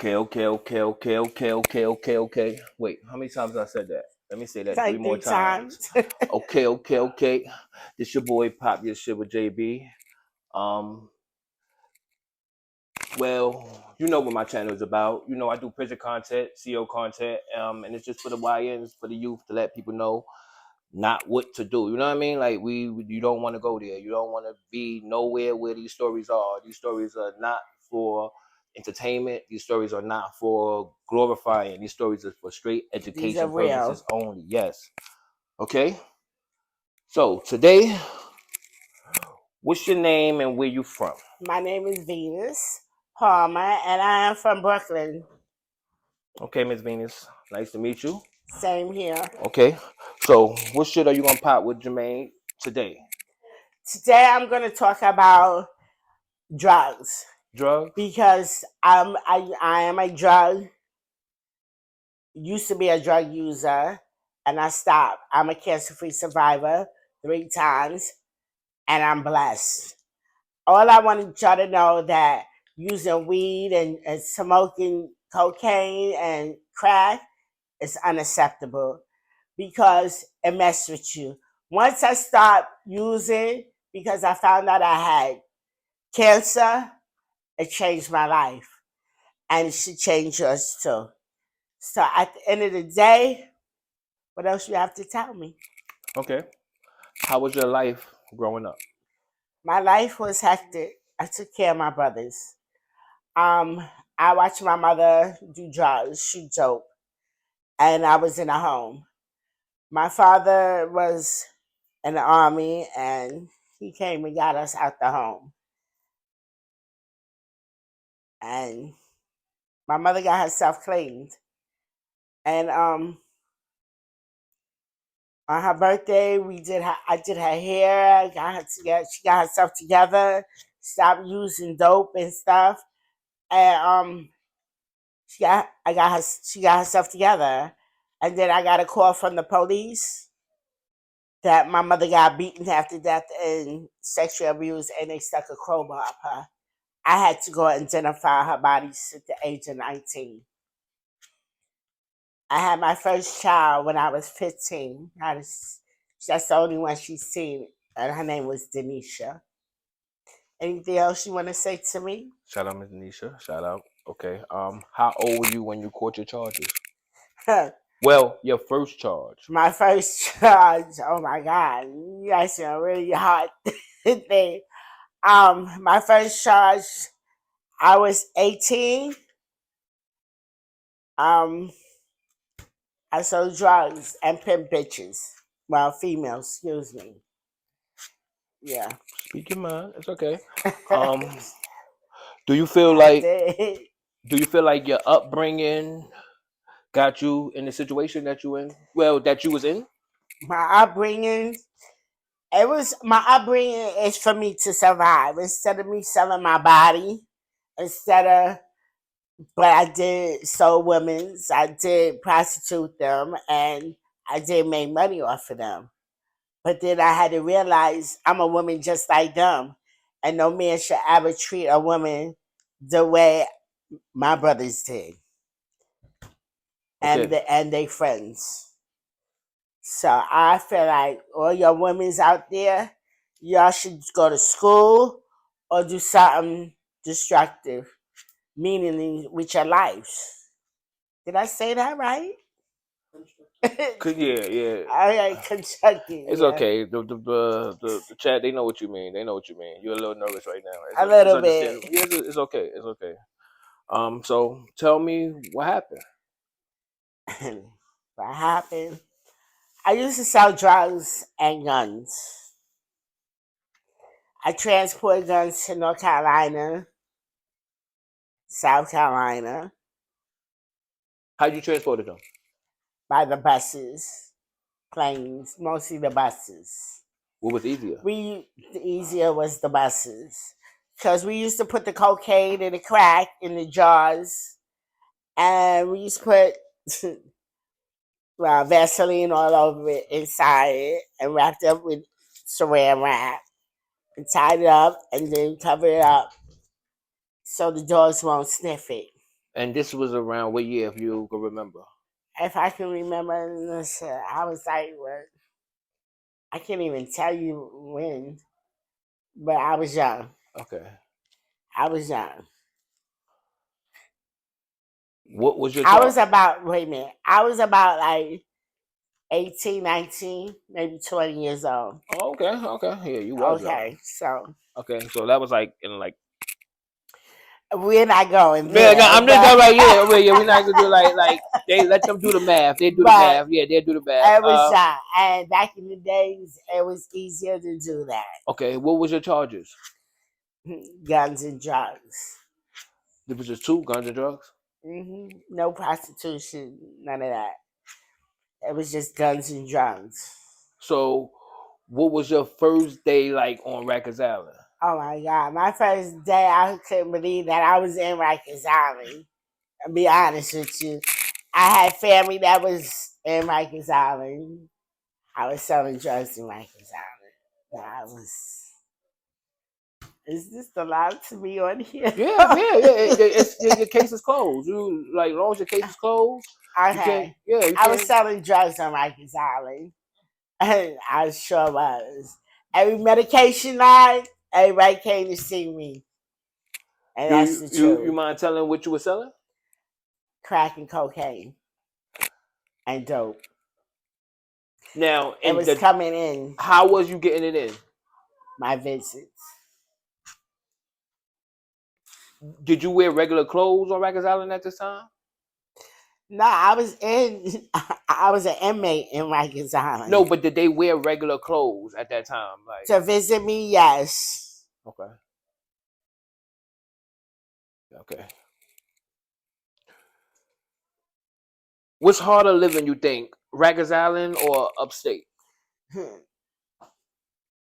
Okay. Wait, how many times I said that? Let me say It's that three like more three times. times. Okay. This your boy Pop Your Shit with JB. Um, well, you know what my channel is about. You know I do prison content, CO content, and it's just for the YNs, for the youth to let people know not what to do. You know what I mean? Like you don't want to go there. You don't want to be nowhere where these stories are. These stories are not for entertainment. These stories are not for glorifying. These stories are for straight These are education real. purposes only. Yes. Okay. So today, what's your name and where you from? My name is Venus Palmer, and I am from Brooklyn. Okay, Miss Venus. Nice to meet you. Same here. Okay. So what shit are you gonna pop with Jermaine today? Today I'm going to talk about drugs Drugs? because I am a used to be a drug user, and I stopped. I'm a cancer-free survivor 3 times, and I'm blessed. All I want y'all to know that using weed and smoking cocaine and crack is unacceptable because it messes with you. Once I stopped using because I found out I had cancer, it changed my life. And it should change yours too. So at the end of the day, what else you have to tell me? Okay. How was your life growing up? My life was hectic. I took care of my brothers. Um, I watched my mother do drugs, shoot dope, and I was in a home. My father was in the army, and he came and got us out the home. And my mother got herself cleaned. And on her birthday, I did her hair, got her together. She got herself together, stopped using dope and stuff, and she got herself together. And then I got a call from the police that my mother got beaten half to death and sexually abused, and they stuck a crowbar up her. I had to go identify her body at the age of 19. I had my first child when I was 15. That's the only one she's seen, and her name was Denisha. Anything else you want to say to me? Shout out, Miss Nisha. Shout out. Okay. How old were you when you caught your charges? Well, your first charge. My first charge. Oh my God, you asking a really hard thing. My first charge. I was 18. Um, I sold drugs and pimp bitches. Well, females. Excuse me. Yeah. Speak your mind. It's okay. Do you feel I like did. your upbringing got you in the situation that you in? Well, that you was in. My upbringing. It was my upbringing is for me to survive instead of me selling my body. Instead of, but I did sell women's. I did prostitute them, and I did make money off of them. But then I had to realize I'm a woman just like them, and no man should ever treat a woman the way my brothers did, Okay. and they friends. So I feel like all your women's out there, y'all should go to school or do something destructive, meaning with your lives. Did I say that right? Yeah. All right, constructing, It's yeah. okay. The chat, they know what you mean. They know what you mean. You're a little nervous right now. A It's little bit. understandable. Yeah, it's okay. It's okay. So tell me what happened. What happened? I used to sell drugs and guns. I transported guns to North Carolina, South Carolina How'd you transport them? by the buses, planes, mostly the buses. What was easier? The easier was the buses because we used to put the cocaine and the crack in the jars, and we used to put Vaseline all over it inside it and wrapped up with saran wrap and tied it up and then cover it up so the dogs won't sniff it. And this was around what year, if you can remember? If I can remember, listen, I was like, what? I can't even tell you when, but I was young. Okay. I was young. What was your I was charge? about, wait a minute, I was about like 18, 19, maybe 20 years old. Oh, okay, okay. Yeah, you was young. Okay, so Okay, so that was like in like. we're not going Yeah, no, there, I'm just but going right. Yeah, yeah. We're not gonna do like they let them do the math. They do the but math. Yeah, they do the math. it was young. And back in the days, it was easier to do that. Okay. What was your charges? Guns and drugs. There was just two guns and drugs. No prostitution, none of that. It was just guns and drugs. So, what was your first day like on Rikers Island? Oh my God. My first day, I couldn't believe that I was in Rikers Island. I'll be honest with you. I had family that was in Rikers Island. I was selling drugs in Rikers Island. I was. Is this allowed to be on here? Yeah, yeah, yeah. Your case is closed. You like, as long as your case is closed, you can't. Okay. Yeah, you I was can't. selling drugs on Rikers Island. I sure was. Every medication line, everybody came to see me. And that's the You truth. mind telling what you were selling? Crack and cocaine and dope. Now, It was coming in how was you getting it in? my visits. Did you wear regular clothes on Rikers Island at this time? No, I was in. I was an inmate in Rikers Island. No, but did they wear regular clothes at that time? Like, to visit me, yes. okay, okay. What's harder living, you think, Rikers Island or upstate?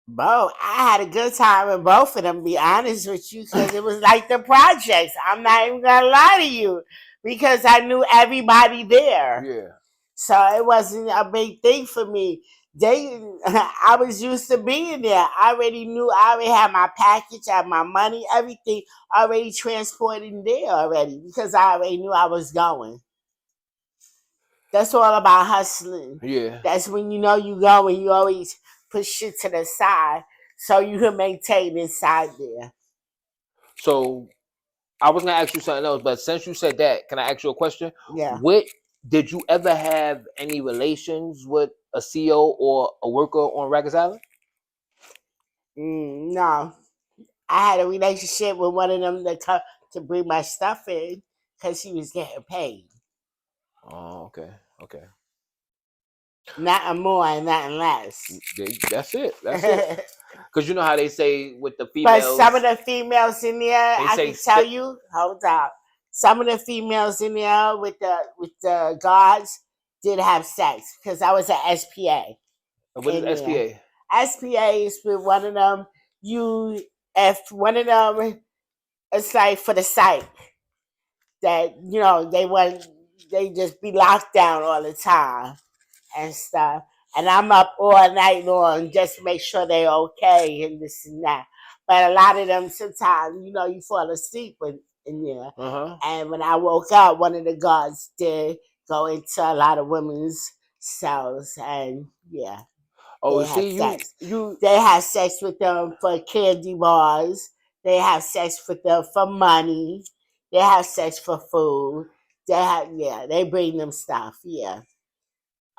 Bo, I had a good time in both of them, be honest with you, because it was like the projects. I'm not even gonna lie to you, because I knew everybody there. Yeah. So it wasn't a big thing for me. I was used to being there. I already knew. I already had my package, I had my money, everything already transported there already, because I already knew I was going. That's all about hustling. Yeah. That's when you know you going. You always put shit to the side so you can maintain inside there. So I was gonna ask you something else, but since you said that, can I ask you a question? Yeah. What did you ever have any relations with a CO or a worker on Rikers Island? No, I had a relationship with one of them to come to bring my stuff in because she was getting paid. Oh, okay, okay. Nothing more and nothing less. That's it. That's it. Because you know how they say with the But females, some of the females in there, they I say can tell you, hold up. Some of the females in there with the guards did have sex because I was an SPA what is in there. SPA? SPA is with one of them. If one of them, it's like for the site that they just be locked down all the time and stuff. And I'm up all night long just to make sure they're okay and this and that. But a lot of them sometimes, you fall asleep in there. And when I woke up, one of the guards did go into a lot of women's cells, and yeah, Oh, they have see, sex. you. They have sex with them for candy bars. They have sex with them for money. They have sex for food. They bring them stuff. Yeah.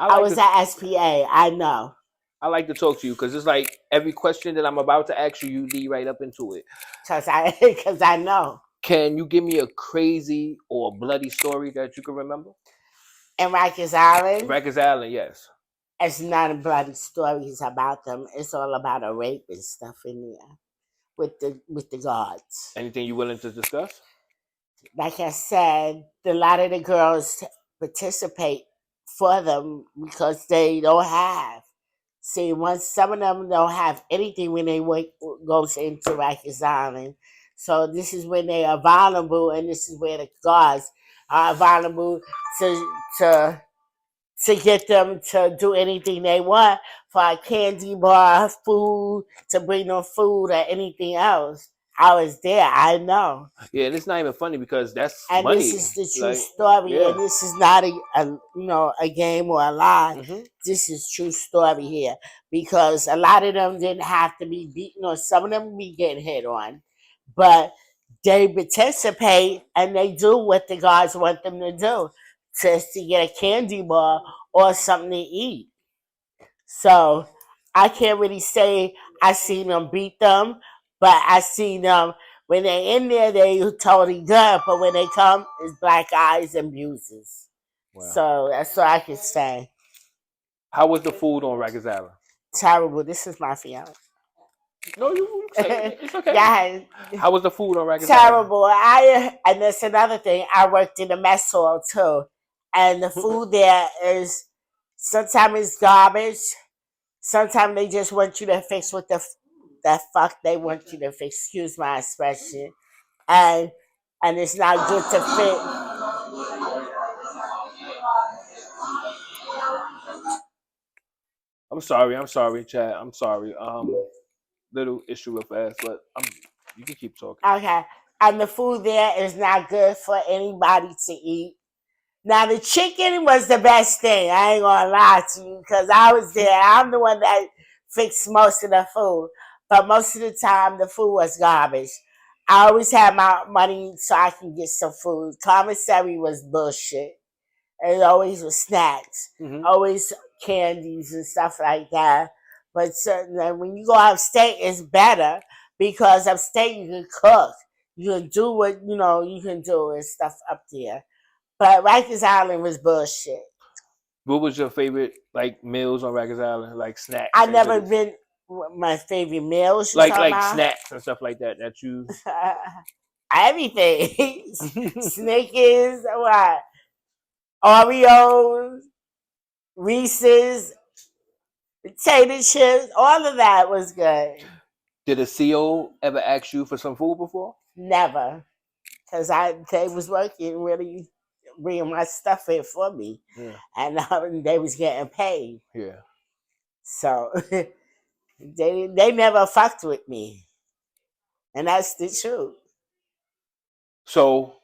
I was at SPA. I know. I like to talk to you because it's like every question that I'm about to ask you, you lead right up into it. Because I know. Can you give me a crazy or bloody story that you can remember? In Rikers Island? Rikers Island, yes. It's not bloody stories about them. It's all about a rape and stuff in there with the guards. Anything you willing to discuss? Like I said, a lot of the girls participate for them because they don't have. See, once some of them don't have anything when they goes into Rikers Island. So this is when they are vulnerable, and this is where the guards are vulnerable to get them to do anything they want for a candy bar, food, to bring them food or anything else. I was there. I know. Yeah, and it's not even funny because that's And this money. is the true Like, story. yeah. And this is not a game or a lie. Hmm. This is true story here. Because a lot of them didn't have to be beaten, or some of them be getting hit on. But they participate and they do what the guards want them to do, just to get a candy bar or something to eat. So I can't really say I seen them beat them, but I seen them when they in there, they totally good. But when they come, it's black eyes and bruises. Wow. So that's what I can say. How was the food on Rikers Island? Terrible. This is my fiance. No, you say it. It's okay. Yeah, How was the food on Rikers Island? terrible. And that's another thing. I worked in the mess hall too, and the food there is sometimes it's garbage. Sometimes they just want you to fix what the fuck they want you to fix. Excuse my expression, and it's not good to fit. I'm sorry, Chad. I'm sorry. Little issue real fast, but you can keep talking. Okay, and the food there is not good for anybody to eat. Now the chicken was the best thing. I ain't gonna lie to you because I was there. I'm the one that fixed most of the food, but most of the time the food was garbage. I always had my money so I can get some food. Commissary was bullshit. It always was snacks, Hmm. always candies and stuff like that. But certainly when you go upstate, it's better because upstate you can cook. You can do what you can do and stuff up there. But Rikers Island was bullshit. What was your favorite like meals on Rikers Island? Like snacks I and never goodies. been my favorite meals. You Like talking like about snacks and stuff like that that you. everything? Snickers, what? Oreos, Reese's, potato chips. All of that was good. Did a CO ever ask you for some food before? Never, because they was working really, bringing my stuff in for me, Yeah. and they was getting paid. Yeah. So they never fucked with me, and that's the truth. So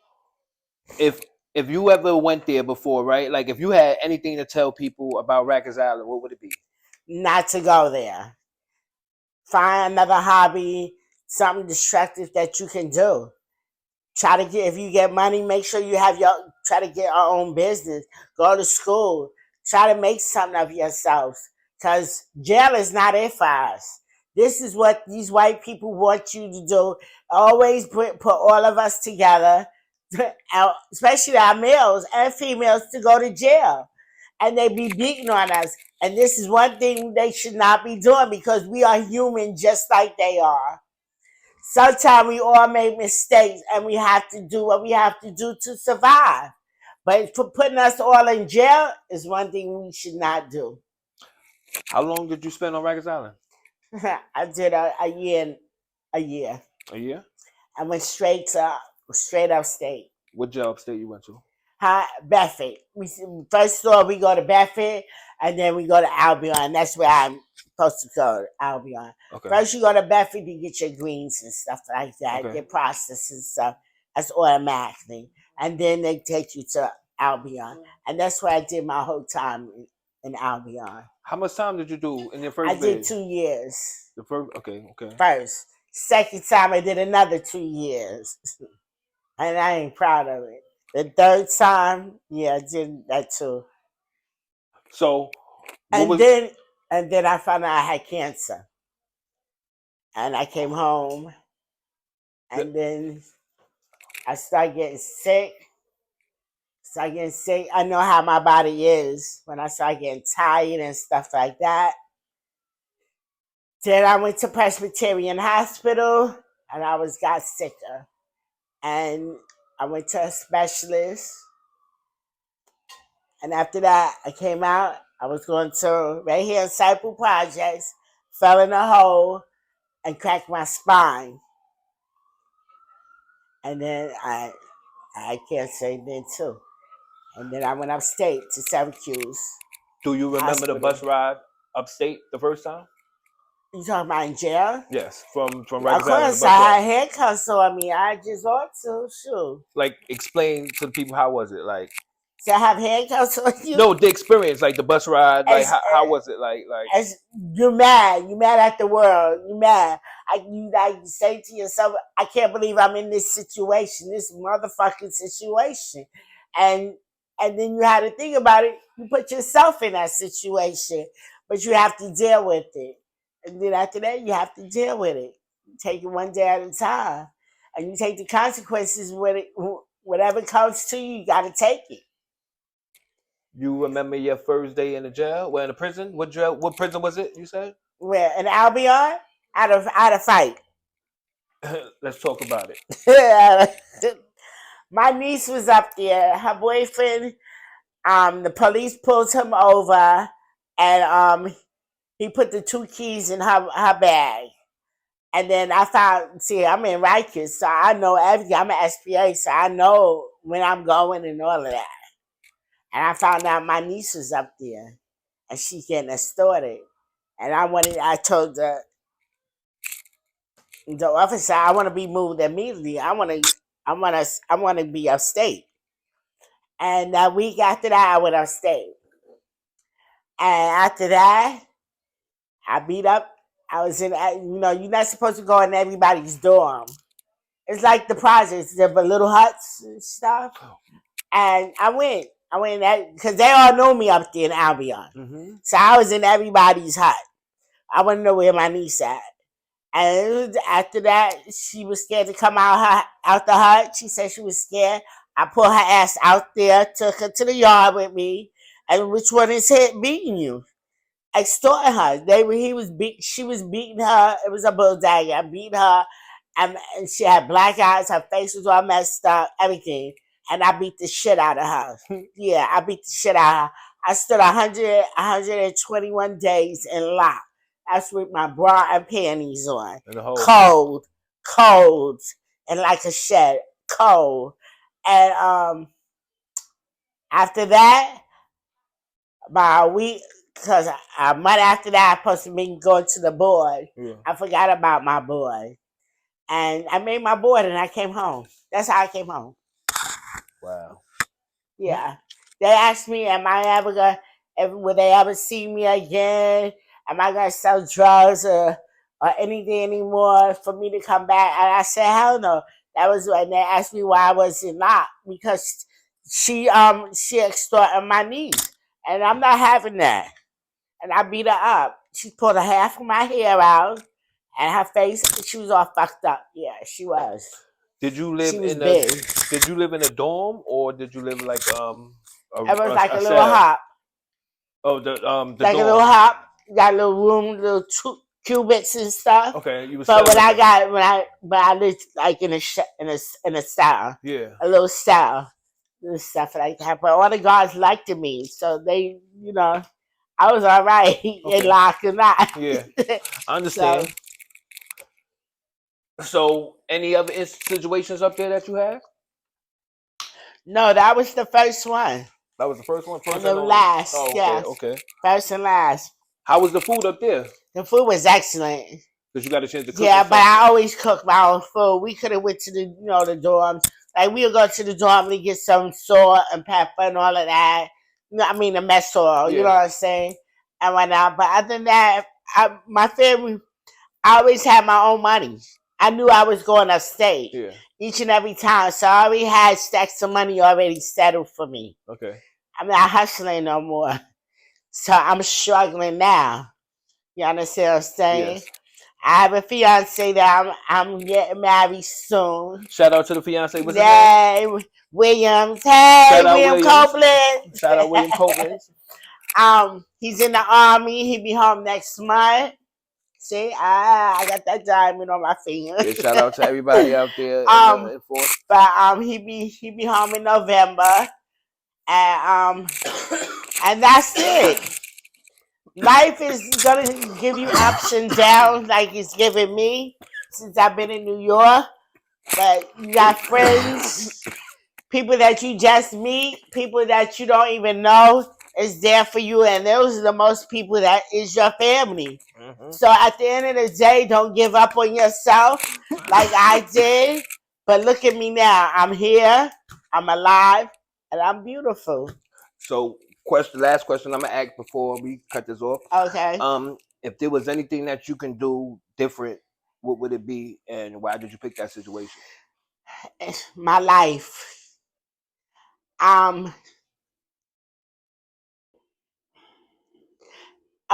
if if you ever went there before, right? Like if you had anything to tell people about Rikers Island, what would it be? Not to go there. Find another hobby, something destructive that you can do. Try to get, if you get money, make sure you have try to get our own business. Go to school. Try to make something of yourself. Because jail is not it for us. This is what these white people want you to do. Always put all of us together, especially our males and females, to go to jail. And they be beating on us. And this is one thing they should not be doing because we are human just like they are. Sometimes we all make mistakes and we have to do what we have to do to survive. But for putting us all in jail is one thing we should not do. How long did you spend on Rikers Island? I did a year, a year. A year. I went straight upstate. What job state you went to? Bedford. First store we go to Bedford, and then we go to Albion. That's where I'm supposed to go, Albion. Okay. First you go to Bedford to get your greens and stuff like that, Okay. get processed and stuff. That's automatically. And then they take you to Albion. And that's where I did my whole time in Albion. How much time did you do in your I first did bid? 2 years The first. Okay. Okay. first. Second time I did another 2 years. And I ain't proud of it. The third time, yeah, I did that too. So, what And was then I found out I had cancer. And I came home the, and then I started getting sick. I know how my body is when I start getting tired and stuff like that. Then I went to Presbyterian Hospital and got sicker. And I went to a specialist. And after that, I came out. I was going to right here in Cypress Projects, fell in a hole and cracked my spine. And then I can't say then too. And then I went upstate to Syracuse Do you remember the Hospital. bus ride upstate the first time? You talking about in jail? Yes, from Of Rikers Island, the course, bus I ride. had handcuffs on me. I just ought to. Shoot. Like, explain to the people, how was it? Like, So I have handcuffs on you? no, the experience, like the bus ride. Like, As, how was it? Like, as you're mad. You're mad at the world. You're mad. You like say to yourself, I can't believe I'm in this situation, this motherfucking situation. And and then you have to think about it. You put yourself in that situation, but you have to deal with it. And then after that, you have to deal with it. You take it one day at a time, and you take the consequences with it. Whatever comes to you, you got to take it. you remember your first day in the jail? Well, in the prison. What jail? What prison was it? You said. Where in Albion, out of fight. Let's talk about it. My niece was up there. Her boyfriend, the police pulled him over, and he put the 2 keys in her bag. And then I found, see, I'm in Rikers, so I know everything. I'm an SPA, so I know when I'm going and all of that. And I found out my niece was up there, and she getting extorted. And I told the officer, I want to be moved immediately. I want to be upstate. And a week after that, I went upstate. And after that, I beat up. I was in, you're not supposed to go in everybody's dorm. It's like the projects, the little huts and stuff. And I went because they all know me up there in Albion. Mm-hmm. So I was in everybody's hut. I want to know where my niece at. And after that, she was scared to come out the hut. She said she was scared. I pulled her ass out there, took her to the yard with me. And which one is it beating you? Extorting her. She was beating her. It was a bulldog. I beat her, and she had black eyes. Her face was all messed up. Everything. And I beat the shit out of her. Yeah, I beat the shit out of her. I stood 121 days in lock. That's with my bra and panties on. Cold, and like a shed, cold. And after that, about a week, because a month after that, I supposed to be going to the board. Yeah. I forgot about my board, and I made my board, and I came home. That's how I came home. Wow. Yeah. They asked me, am I ever gonna, will they ever see me again? Am I gonna sell drugs or anything anymore for me to come back? And I said, hell no. That was when they asked me why I wasn't locked, because she extorted my niece, and I'm not having that. And I beat her up. She pulled a half of my hair out, and her face, she was all fucked up. Yeah, she was. Did you live in big. Did you live in a dorm, or did you live like it was like a little cell? hop. Oh, the like dorm. A little hop. Got a little room, little cubits and stuff. Okay, you was. But when I lived like in a style. Yeah. A little style, little stuff like that. But all the guards liked me, so they, I was all right. They locked or not. Yeah, I understand. So, any other situations up there that you had? No, that was the first one. That was the first one? First and the last. Oh, okay, yes. Okay. First and last. How was the food up there? The food was excellent. Because you got a chance to cook. Yeah, but I always cook my own food. We could have went to the dorms. Like, we'll go to the dorm to get some salt and pepper and all of that. The mess oil. Yeah. You know what I'm saying? And whatnot. But other than that, my family, I always had my own money. I knew I was going upstate each and every time. So I already had stacks of money already settled for me. Okay. I'm not hustling no more. So I'm struggling now. You understand what I'm saying? Yes. I have a fiance that I'm getting married soon. Shout out to the fiance. What's his name? Williams. Hey, William Copeland. Shout out William Copeland. He's in the Army. He'll be home next month. See, I got that diamond on my finger. Yeah, shout out to everybody out there. But he be home in November, and that's it. Life is gonna give you ups and downs, like it's giving me since I've been in New York. But you got friends, people that you just meet, people that you don't even know. is there for you, and those are the most people that is your family. Mm-hmm. So at the end of the day, don't give up on yourself like I did. But look at me now. I'm here. I'm alive, and I'm beautiful. So, last question I'm gonna ask before we cut this off. Okay. If there was anything that you can do different, what would it be, and why did you pick that situation? My life. I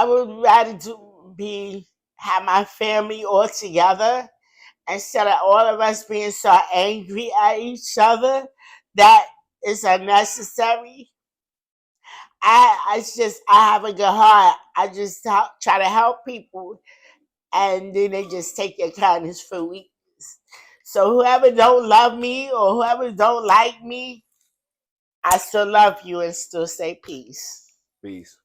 would rather have my family all together instead of all of us being so angry at each other. That is unnecessary. I have a good heart. I just try to help people, and then they just take their kindness for weakness. So whoever don't love me or whoever don't like me, I still love you and still say peace. Peace.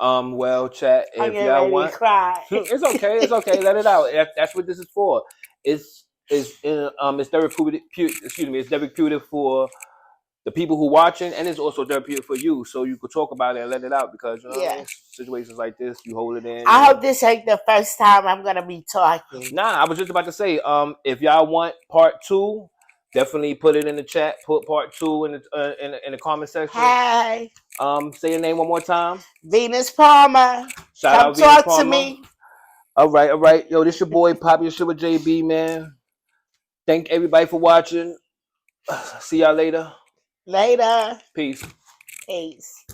Well, chat. I'm If getting y'all ready to want, cry. it's okay. It's okay. Let it out. That's what this is for. It's therapeutic. Excuse me. It's therapeutic for the people who watching, and it's also therapeutic for you, so you could talk about it and let it out. Because you know what I Yeah. mean. Situations like this, you hold it in. I hope this ain't the first time I'm gonna be talking. Nah, I was just about to say. If y'all want part two, definitely put it in the chat. Put part two in the comment section. Hey, Say your name one more time. Venus Palmer. Shout Come out Venus talk to Palmer. me. All right. Yo, this your boy Poppy Shit with JB, man. Thank everybody for watching. See y'all later. Later. Peace. Peace.